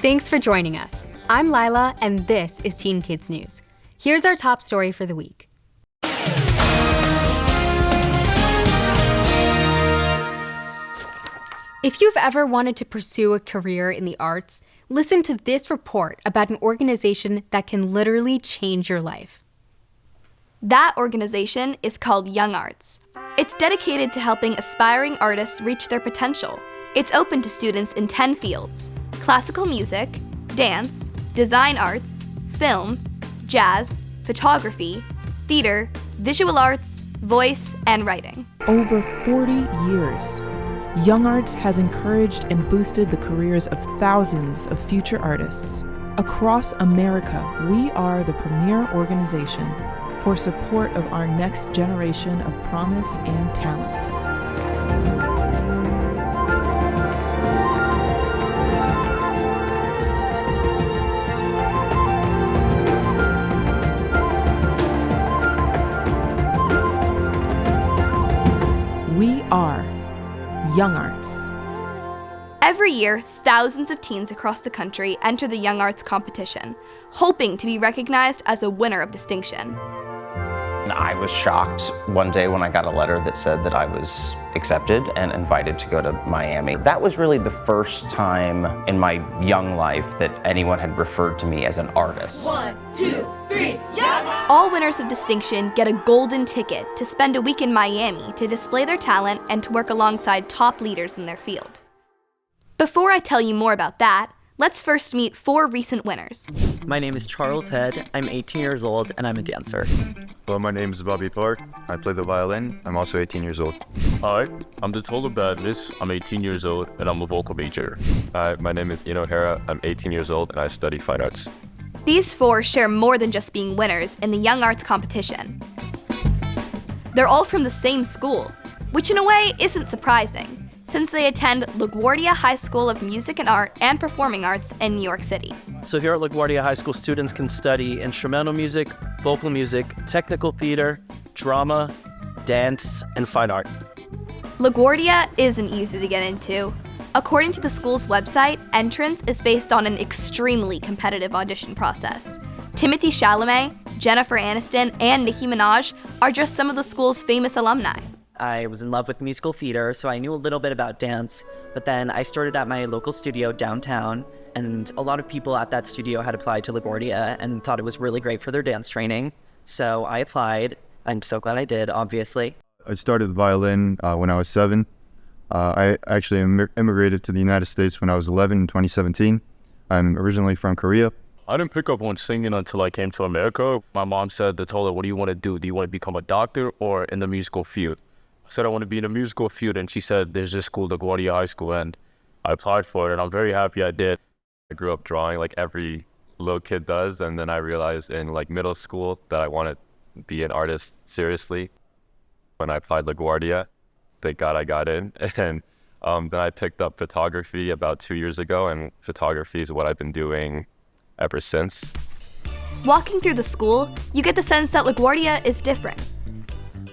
Thanks for joining us. I'm Lila, and this is Teen Kids News. Here's our top story for the week. If you've ever wanted to pursue a career in the arts, listen to this report about an organization that can literally change your life. That organization is called YoungArts. It's dedicated to helping aspiring artists reach their potential. It's open to students in 10 fields: classical music, dance, design arts, film, jazz, photography, theater, visual arts, voice, and writing. Over 40 years, YoungArts has encouraged and boosted the careers of thousands of future artists. Across America, we are the premier organization for support of our next generation of promise and talent. We are YoungArts. Every year, thousands of teens across the country enter the YoungArts competition, hoping to be recognized as a winner of distinction. I was shocked one day when I got a letter that said that I was accepted and invited to go to Miami. That was really the first time in my young life that anyone had referred to me as an artist. 1, 2, 3, yeah! All winners of distinction get a golden ticket to spend a week in Miami to display their talent and to work alongside top leaders in their field. Before I tell you more about that, let's first meet 4 recent winners. My name is Charles Head, I'm 18 years old, and I'm a dancer. Hello, my name is Bobby Park. I play the violin. I'm also 18 years old. Hi, I'm the total badness. I'm 18 years old, and I'm a vocal major. Hi, my name is Ino Hara. I'm 18 years old, and I study fine arts. These 4 share more than just being winners in the YoungArts competition. They're all from the same school, which in a way isn't surprising, since they attend LaGuardia High School of Music and Art and Performing Arts in New York City. So here at LaGuardia High School, students can study instrumental music, vocal music, technical theater, drama, dance, and fine art. LaGuardia isn't easy to get into. According to the school's website, entrance is based on an extremely competitive audition process. Timothée Chalamet, Jennifer Aniston, and Nicki Minaj are just some of the school's famous alumni. I was in love with musical theater, so I knew a little bit about dance, but then I started at my local studio downtown, and a lot of people at that studio had applied to LaGuardia and thought it was really great for their dance training. So I applied. I'm so glad I did, obviously. I started the violin when I was 7. I actually immigrated to the United States when I was 11 in 2017. I'm originally from Korea. I didn't pick up on singing until I came to America. My mom said, they told her, what do you want to do? Do you want to become a doctor or in the musical field? I said I want to be in the musical field, and she said there's this school, LaGuardia High School, and I applied for it, and I'm very happy I did. I grew up drawing like every little kid does, and then I realized in like middle school that I wanted to be an artist seriously. When I applied LaGuardia, thank God I got in, and then I picked up photography about 2 years ago, and photography is what I've been doing ever since. Walking through the school, you get the sense that LaGuardia is different.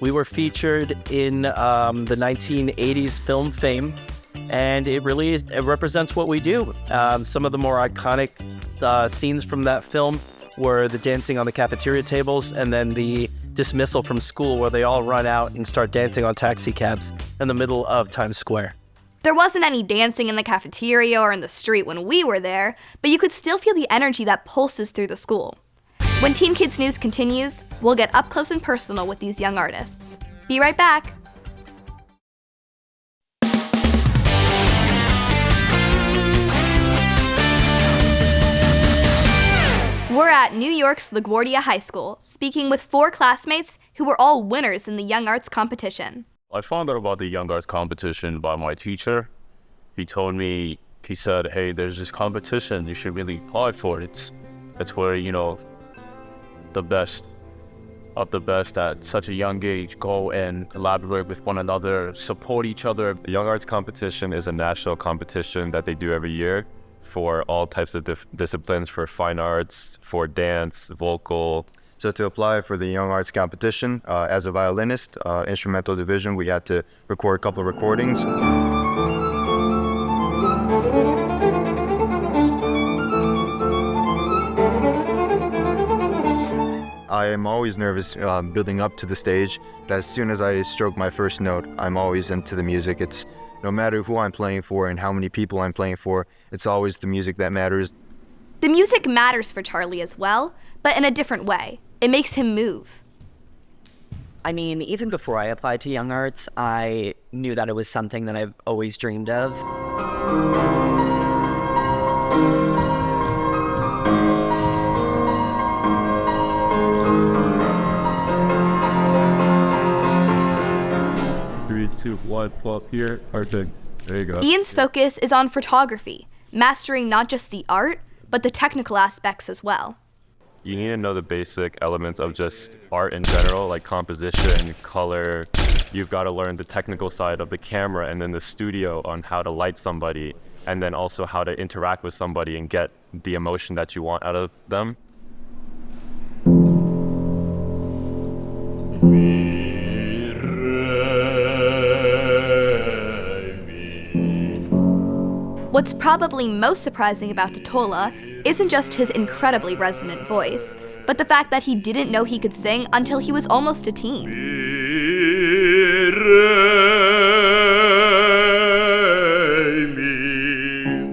We were featured in the 1980s film Fame, and it represents what we do. Some of the more iconic scenes from that film were the dancing on the cafeteria tables and then the dismissal from school where they all run out and start dancing on taxi cabs in the middle of Times Square. There wasn't any dancing in the cafeteria or in the street when we were there, but you could still feel the energy that pulses through the school. When Teen Kids News continues, we'll get up close and personal with these young artists. Be right back. We're at New York's LaGuardia High School, speaking with 4 classmates who were all winners in the YoungArts competition. I found out about the YoungArts competition by my teacher. He told me, he said, hey, there's this competition, you should really apply for it. It's where, the best of the best at such a young age go and collaborate with one another, support each other. The YoungArts competition is a national competition that they do every year for all types of disciplines, for fine arts, for dance, vocal. So to apply for the YoungArts competition, as a violinist, instrumental division, we had to record a couple of recordings. I am always nervous building up to the stage, but as soon as I stroke my first note, I'm always into the music. It's no matter who I'm playing for and how many people I'm playing for, it's always the music that matters. The music matters for Charlie as well, but in a different way. It makes him move. I mean, even before I applied to YoungArts, I knew that it was something that I've always dreamed of. Three, two, one, pull up here. Perfect. There you go. Ian's focus is on photography, mastering not just the art, but the technical aspects as well. You need to know the basic elements of just art in general, like composition, color. You've got to learn the technical side of the camera and then the studio on how to light somebody, and then also how to interact with somebody and get the emotion that you want out of them. What's probably most surprising about Totola isn't just his incredibly resonant voice, but the fact that he didn't know he could sing until he was almost a teen.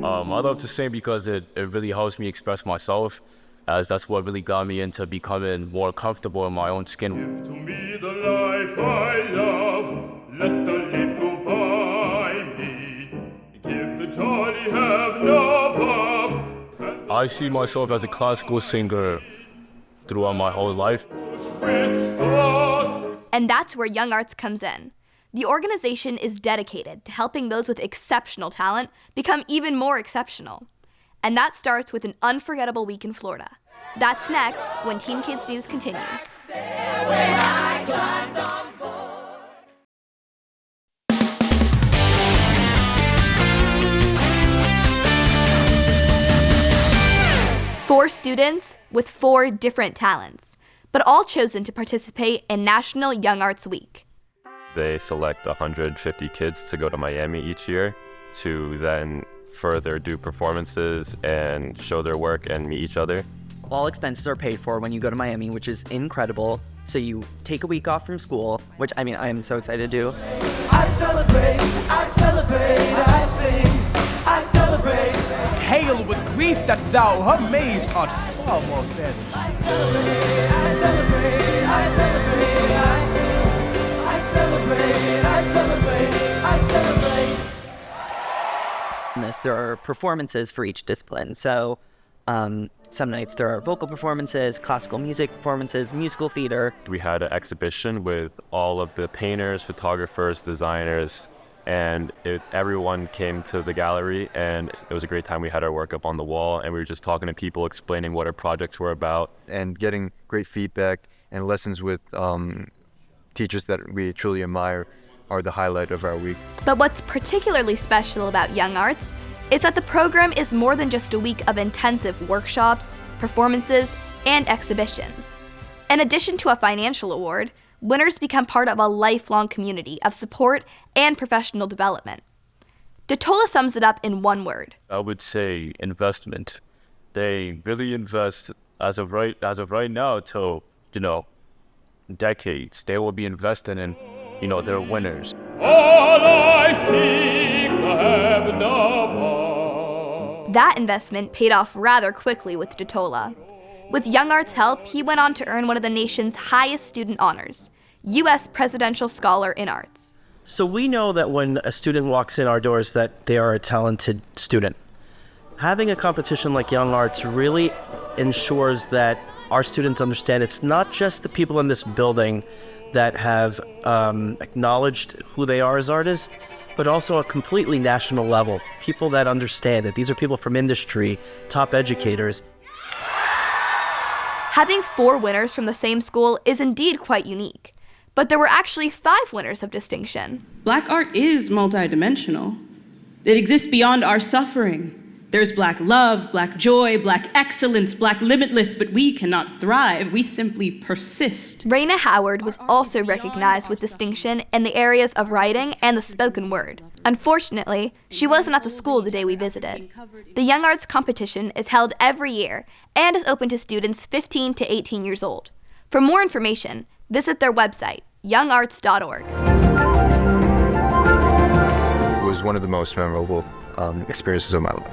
I love to sing because it really helps me express myself, as that's what really got me into becoming more comfortable in my own skin. Give to me the life I love, let the leaf go by me. Give the jolly have no above. I see myself as a classical singer throughout my whole life. And that's where YoungArts comes in. The organization is dedicated to helping those with exceptional talent become even more exceptional. And that starts with an unforgettable week in Florida. That's next when Teen Kids News continues. Four students with 4 different talents, but all chosen to participate in National Young Arts Week. They select 150 kids to go to Miami each year to then further do performances and show their work and meet each other. All expenses are paid for when you go to Miami, which is incredible. So you take a week off from school, which I am so excited to do. I'd celebrate, I'd sing, I'd celebrate. Hail with grief that thou, her maid, art far more fair. I'd celebrate, I'd celebrate, I'd celebrate, I'd sing, I'd celebrate, I'd celebrate, I'd celebrate. There are performances for each discipline. So some nights there are vocal performances, classical music performances, musical theater. We had an exhibition with all of the painters, photographers, designers, and everyone came to the gallery, and it was a great time. We had our work up on the wall, and we were just talking to people, explaining what our projects were about, and getting great feedback and lessons with teachers that we truly admire are the highlight of our week. But what's particularly special about YoungArts is that the program is more than just a week of intensive workshops, performances, and exhibitions. In addition to a financial award, winners become part of a lifelong community of support and professional development. Totola sums it up in one word. I would say investment. They really invest as of right now till, decades. They will be investing in, their winners. All I seek the heaven above. That investment paid off rather quickly with Totola. With YoungArts' help, he went on to earn one of the nation's highest student honors, U.S. Presidential Scholar in Arts. So we know that when a student walks in our doors that they are a talented student. Having a competition like YoungArts really ensures that our students understand it's not just the people in this building that have acknowledged who they are as artists, but also a completely national level. People that understand it. These are people from industry, top educators. Having 4 winners from the same school is indeed quite unique. But there were actually 5 winners of distinction. Black art is multidimensional. It exists beyond our suffering. There's Black love, Black joy, Black excellence, Black limitless, but we cannot thrive. We simply persist. Raina Howard was also recognized with distinction in the areas of writing and the spoken word. Unfortunately, she wasn't at the school the day we visited. The YoungArts competition is held every year and is open to students 15 to 18 years old. For more information, visit their website, youngarts.org. It was one of the most memorable experiences of my life.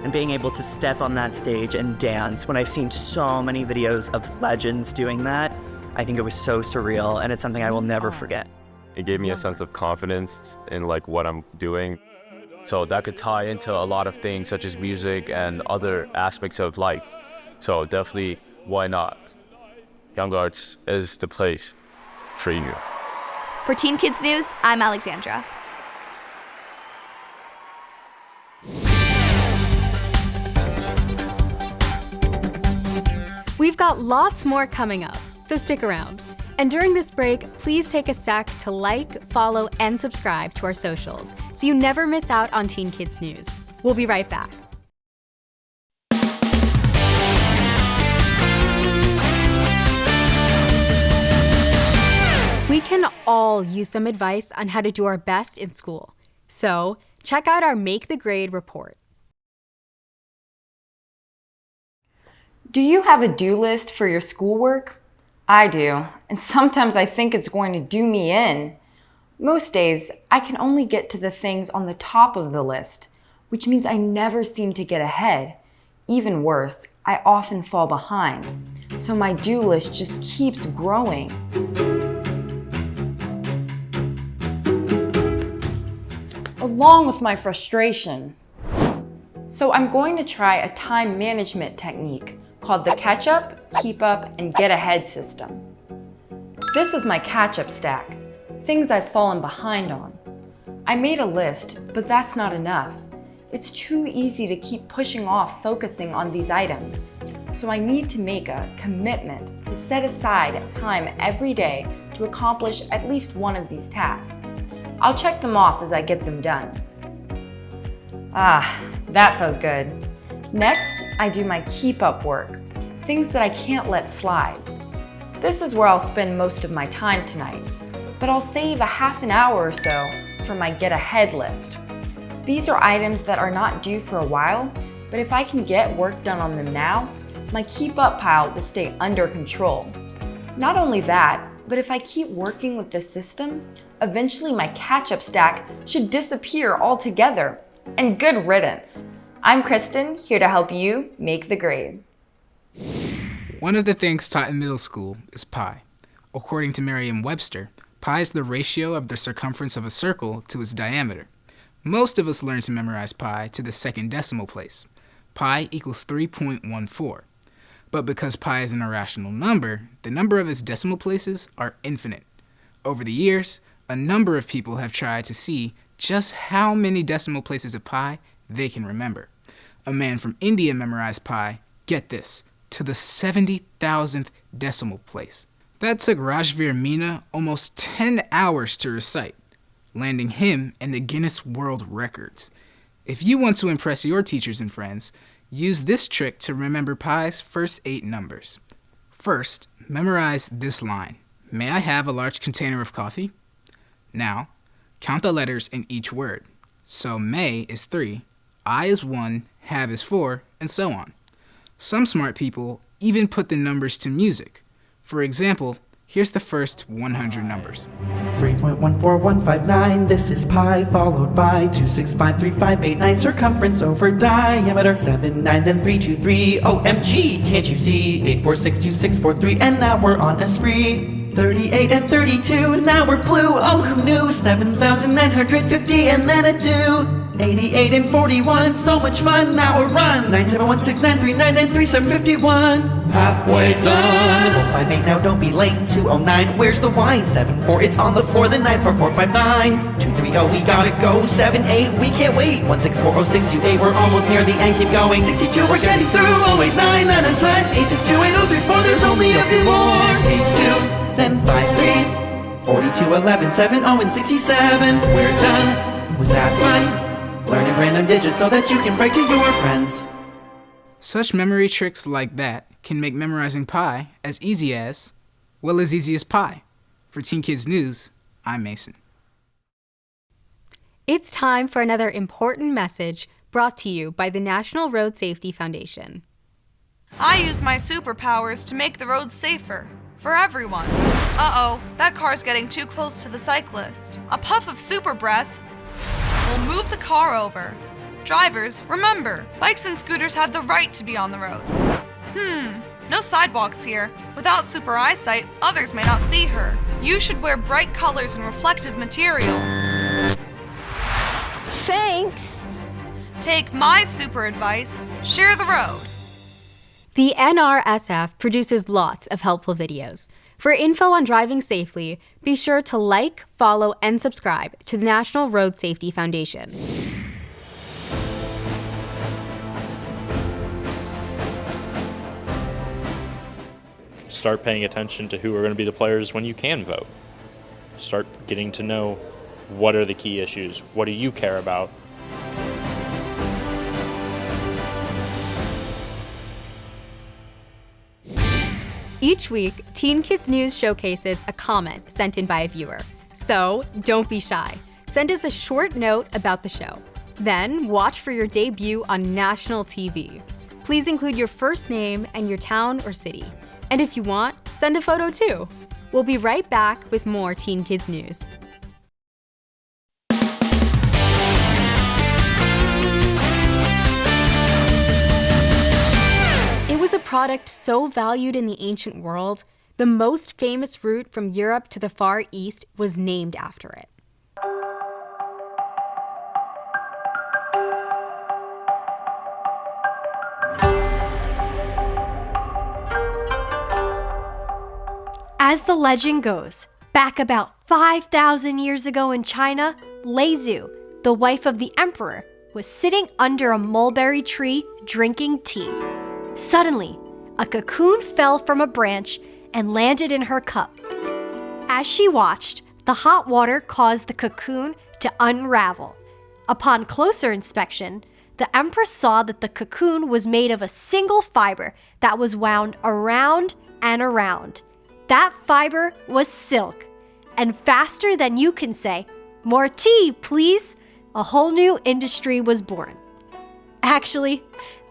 And being able to step on that stage and dance, when I've seen so many videos of legends doing that, I think it was so surreal, and it's something I will never forget. It gave me a sense of confidence in like what I'm doing. So that could tie into a lot of things such as music and other aspects of life. So definitely, why not? YoungArts is the place for you. For Teen Kids News, I'm Alexandra. We've got lots more coming up, so stick around. And during this break, please take a sec to like, follow, and subscribe to our socials so you never miss out on Teen Kids News. We'll be right back. We can all use some advice on how to do our best in school. So, check out our Make the Grade report. Do you have a do list for your schoolwork? I do, and sometimes I think it's going to do me in. Most days, I can only get to the things on the top of the list, which means I never seem to get ahead. Even worse, I often fall behind, so my do list just keeps growing. Along with my frustration. So I'm going to try a time management technique called the catch up, keep up, and get ahead system. This is my catch up stack, things I've fallen behind on. I made a list, but that's not enough. It's too easy to keep pushing off focusing on these items. So I need to make a commitment to set aside time every day to accomplish at least one of these tasks. I'll check them off as I get them done. Ah, that felt good. Next, I do my keep up work, things that I can't let slide. This is where I'll spend most of my time tonight, but I'll save a half an hour or so for my get ahead list. These are items that are not due for a while, but if I can get work done on them now, my keep up pile will stay under control. Not only that, but if I keep working with this system, eventually my catch up stack should disappear altogether. And good riddance. I'm Christin, here to help you make the grade. One of the things taught in middle school is pi. According to Merriam-Webster, pi is the ratio of the circumference of a circle to its diameter. Most of us learn to memorize pi to the second decimal place. Pi equals 3.14. But because pi is an irrational number, the number of its decimal places are infinite. Over the years, a number of people have tried to see just how many decimal places of pi they can remember. A man from India memorized pi, get this, to the 70,000th decimal place. That took Rajveer Meena almost 10 hours to recite, landing him in the Guinness World Records. If you want to impress your teachers and friends, use this trick to remember pi's first 8 numbers. First, memorize this line. May I have a large container of coffee? Now, count the letters in each word. So may is 3, I is 1, have is 4, and so on. Some smart people even put the numbers to music. For example, here's the first 100 numbers. 3.14159, this is pi, followed by 2653589, circumference over diameter, 79, then 323, OMG, can't you see? 8462643, and now we're on a spree. 38 and 32, now we're blue, oh who knew? 7,950 and then a 2. 88 and 41, so much fun, now we're run. 97169393751. Halfway done. 158 now, don't be late. 209, where's the wine? 74, it's on the 4, the 94459. 230, we gotta go. 78, we can't wait. 1640628, we're almost near the end, keep going. 62, we're getting through. 089, 9 on time. 862, 8034, there's only a few more. 82. Then 5, 3, 42, 11, 7, oh, and 67. We're done. Was that fun? Learning random digits so that you can brag to your friends. Such memory tricks like that can make memorizing pi as easy as pi. For Teen Kids News, I'm Mason. It's time for another important message brought to you by the National Road Safety Foundation. I use my superpowers to make the roads safer for everyone. Uh-oh, that car's getting too close to the cyclist. A puff of super breath will move the car over. Drivers, remember, bikes and scooters have the right to be on the road. No sidewalks here. Without super eyesight, others may not see her. You should wear bright colors and reflective material. Thanks. Take my super advice. Share the road. The NRSF produces lots of helpful videos. For info on driving safely, be sure to like, follow, and subscribe to the National Road Safety Foundation. Start paying attention to who are going to be the players when you can vote. Start getting to know what are the key issues, what do you care about. Each week, Teen Kids News showcases a comment sent in by a viewer. So, don't be shy. Send us a short note about the show. Then, watch for your debut on national TV. Please include your first name and your town or city. And if you want, send a photo too. We'll be right back with more Teen Kids News. It was a product so valued in the ancient world, the most famous route from Europe to the Far East was named after it. As the legend goes, back about 5,000 years ago in China, Lei Zhu, the wife of the emperor, was sitting under a mulberry tree drinking tea. Suddenly, a cocoon fell from a branch and landed in her cup. As she watched, the hot water caused the cocoon to unravel. Upon closer inspection, the empress saw that the cocoon was made of a single fiber that was wound around and around. That fiber was silk. And faster than you can say, "More tea, please," a whole new industry was born. Actually,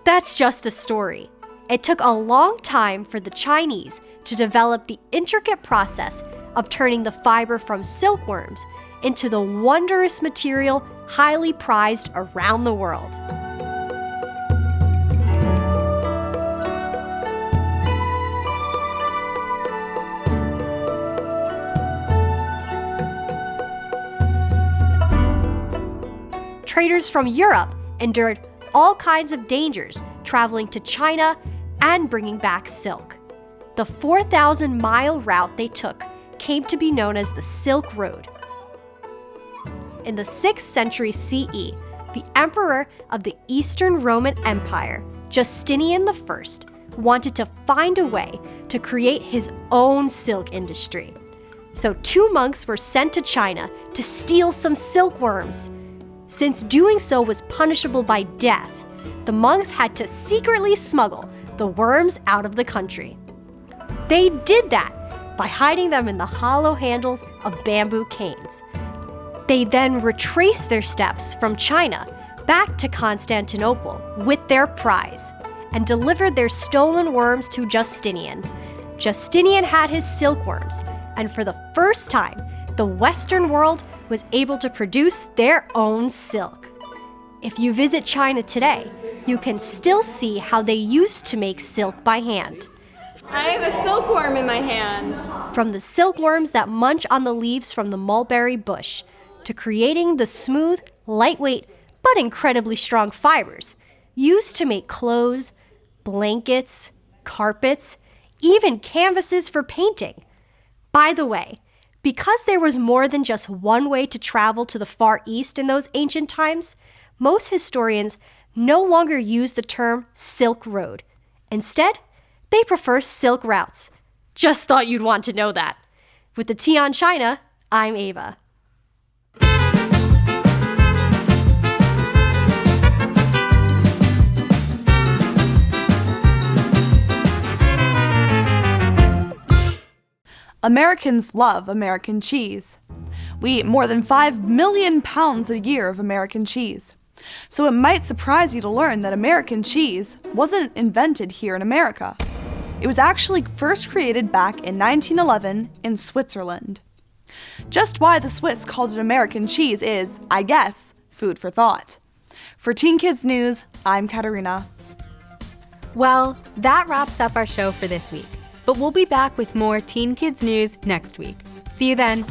that's just a story. It took a long time for the Chinese to develop the intricate process of turning the fiber from silkworms into the wondrous material highly prized around the world. Traders from Europe endured all kinds of dangers traveling to China and bringing back silk. The 4,000-mile route they took came to be known as the Silk Road. In the 6th century CE, the emperor of the Eastern Roman Empire, Justinian I, wanted to find a way to create his own silk industry. So 2 monks were sent to China to steal some silkworms. Since doing so was punishable by death, the monks had to secretly smuggle the worms out of the country. They did that by hiding them in the hollow handles of bamboo canes. They then retraced their steps from China back to Constantinople with their prize and delivered their stolen worms to Justinian. Justinian had his silkworms, and for the first time, the Western world was able to produce their own silk. If you visit China today, you can still see how they used to make silk by hand. I have a silkworm in my hand. From the silkworms that munch on the leaves from the mulberry bush, to creating the smooth, lightweight, but incredibly strong fibers used to make clothes, blankets, carpets, even canvases for painting. By the way, because there was more than just one way to travel to the Far East in those ancient times, most historians no longer use the term Silk Road. Instead, they prefer silk routes. Just thought you'd want to know that. With the Tea on China, I'm Ava. Americans love American cheese. We eat more than 5 million pounds a year of American cheese. So it might surprise you to learn that American cheese wasn't invented here in America. It was actually first created back in 1911 in Switzerland. Just why the Swiss called it American cheese is, I guess, food for thought. For Teen Kids News, I'm Katerina. Well, that wraps up our show for this week, but we'll be back with more Teen Kids News next week. See you then.